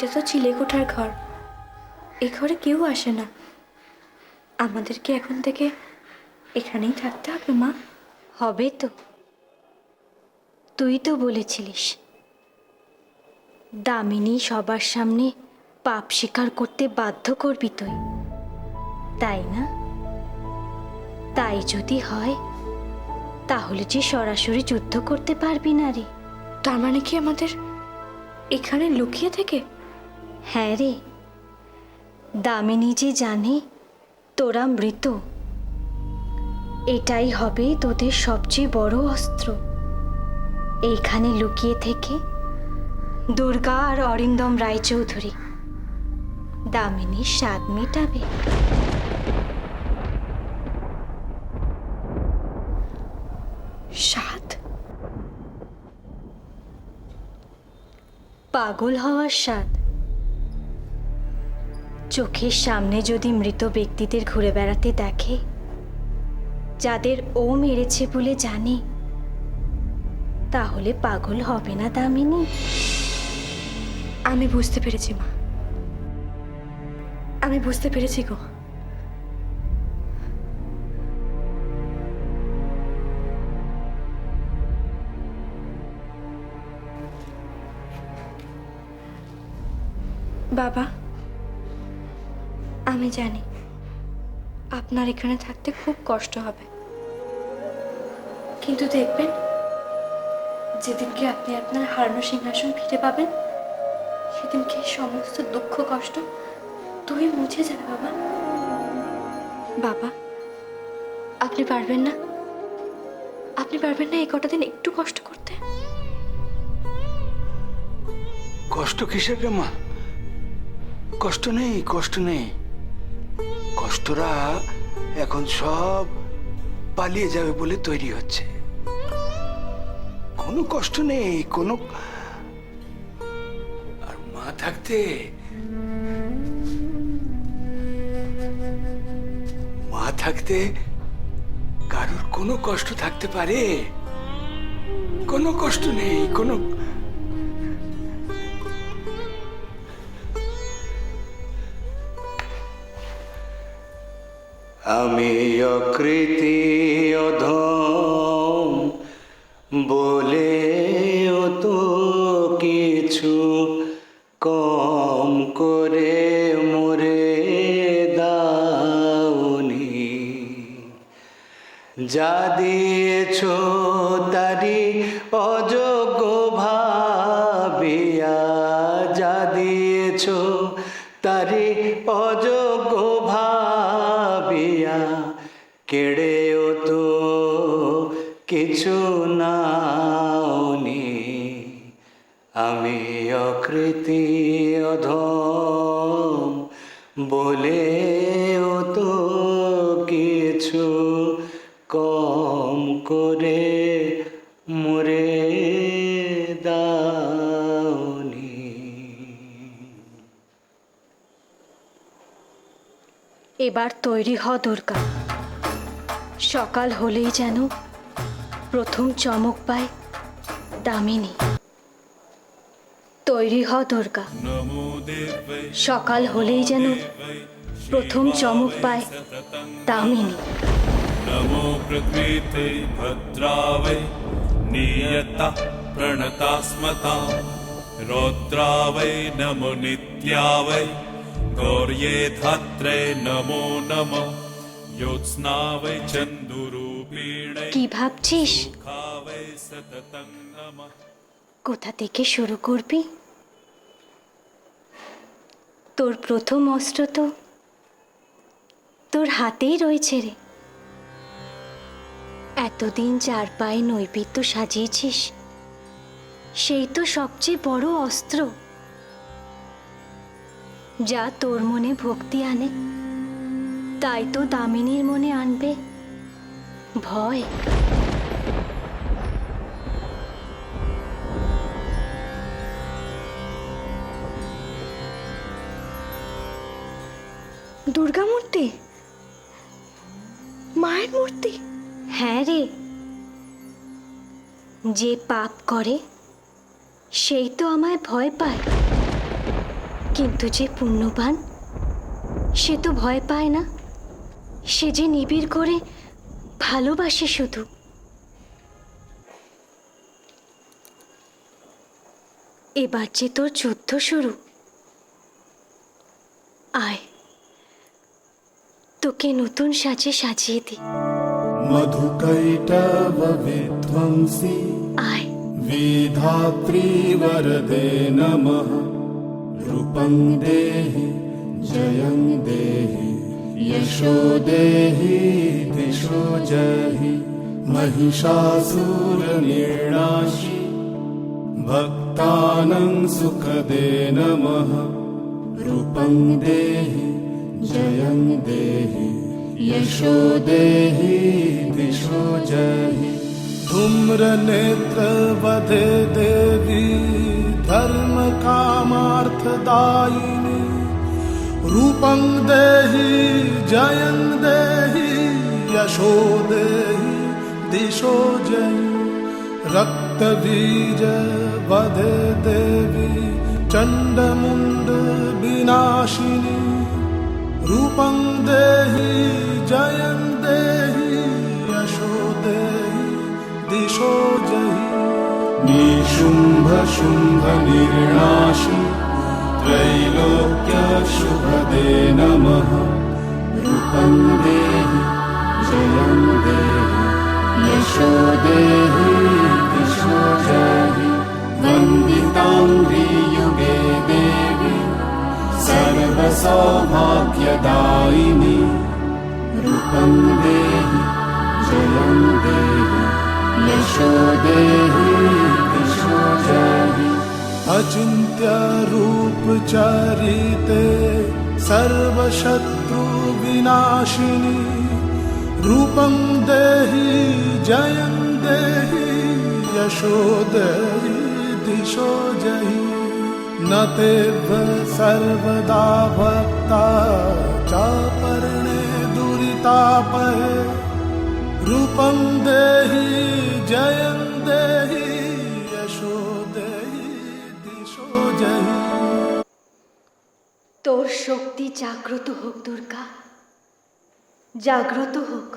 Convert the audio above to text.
এটা তো চিলেকোঠার ঘর, এ ঘরে কেউ আসে না। আমাদেরকে এখন থেকে এখানেই থাকতে হবে মা? হবে তো, তুই তো বলেছিলিস দামিনী সবার সামনে পাপ স্বীকার করতে বাধ্য করবি তুই, তাই না? তাই যদি হয় তাহলে যে সরাসরি যুদ্ধ করতে পারবি না রে। তার মানে কি আমাদের এখানে লুকিয়ে থেকে? হ্যাঁ রে, দামিনী যে জানে তোরা মৃত, এটাই হবে তোদের সবচেয়ে বড় অস্ত্র। এইখানে লুকিয়ে থেকে দুর্গা আর অরিন্দম রায়চৌধুরী দামিনীর স্বাদ মেটাবে। স্বাদ? পাগল হওয়ার স্বাদ। চোখের সামনে যদি মৃত ব্যক্তিদের ঘুরে বেড়াতে দেখে, যাদের ও মেরেছে বলে জানে, তাহলে পাগল হবে না দামিনী? আমি বুঝতে পেরেছি মা, আমি বুঝতে পেরেছি গো। বাবা, আমি জানি আপনার এখানে থাকতে খুব কষ্ট হবে, কিন্তু দেখবেন যেদিনকে আপনি আপনার হারানো সিংহাসন ফিরে পাবেন, সেদিনকে সমস্ত দুঃখ কষ্ট তুই মুছে যাবে বাবা। বাবা, আপনি পারবেন না? আপনি পারবেন না এই কটা দিন একটু কষ্ট করতে? কষ্ট কিসের রে মা? কষ্ট নেই, কষ্ট নেই। কষ্টরা এখন সব পালিয়ে যাবে বলে তৈরি হচ্ছে। কোনো কষ্ট নেই, কোনো। আর মা থাকতে, মা থাকতে কারোর কোনো কষ্ট থাকতে পারে? কোনো কষ্ট নেই, কোনো। আমি অকৃতি অধম বলে তো কিছু কম করে মরে দাওনি। যা দিয়েছ তারি অযোগ্য ভাবিয়া, যা দিয়েছ তারি অযোগ্য ভাবিয়া, কেড়েও তো কিছু নাওনি। আমি অকৃতি অধম বলেও তো কিছু কম করে মরে দাওনি। এবার তৈরি হ দুর্গা, সকাল হলেই যেন প্রথম চমক পায় দামিনী। তৈরি হ দুর্গা, সকাল হলেই যেন প্রথম চমক পায় দামিনী। नमो प्रकृते भद्रावै नियता प्रणतास्मता रौद्रावै नमो नित्यावै गौर्ये धात्रे नमो नमः योत्स्नावै चन्दुरूपिणे কি ভাবছিস? खावै सततं नमः। কোথা থেকে শুরু করবি? তোর প্রথম অস্ত্র তো তোর হাতেই রয়েছে রে। এতদিন চার পায়ে নৈবেদ্য সাজিয়েছিস, সেই তো সবচেয়ে বড় অস্ত্র, যা তোর মনে ভক্তি আনে, তাই তো দামিনীর মনে আনবে ভয়। দুর্গা মূর্তি, মায়ের মূর্তি? হ্যাঁ রে, যে পাপ করে সেই তো আমায় ভয় পায়। কিন্তু যে পুণ্যবান সে তো ভয় পায় না, সে যে নিবিড় করে ভালোবাসে শুধু। এবার যে তোর যুদ্ধ শুরু, আয় তোকে নতুন সাজে সাজিয়ে দি। मधुकैटव विध्वंसी আয় विधात्री वरदे नमः रूपं देहि जयं देहि यशो देहि दिशो जहि महिषासुरनिर्णाशि भक्तानां सुखदे नमः रूपं देहि जयं देहि यशो देहि दिशो जहि धूम्रनेत्रवधे देवी धर्मकामार्थदायिनी रूपं देहि जयं देहि यशो देहि दिशो जहि रक्तबीजवधे देवी चण्डमुण्ड विनाशिनी रूपं देहि जयं देहि यशो देहि दिशो जहि निशुम्भ शुम्भ निर्णाशि त्रैलोक्यशुभदे नमः रूपं देहि जयं देहि यशो देहि दिशो जहि वन्दिताङ्घ्रियुगे देवी सर्वसौभाग्यदायिनी रूपं देहि जयं देहि यशो देहि दिशो जहि अचिन्त्य रूप चरिते सर्वशत्रु विनाशिनी रूपं देहि जयं देहि यशो देहि दिशो जहि न तेव सर्वदा भक्ता चापर्णे दुरितापहे रूपं देहि जयं देहि यशो देहि दिशो जहि তোর শক্তি জাগ্রত হোক দুর্গা, জাগ্রত হোক।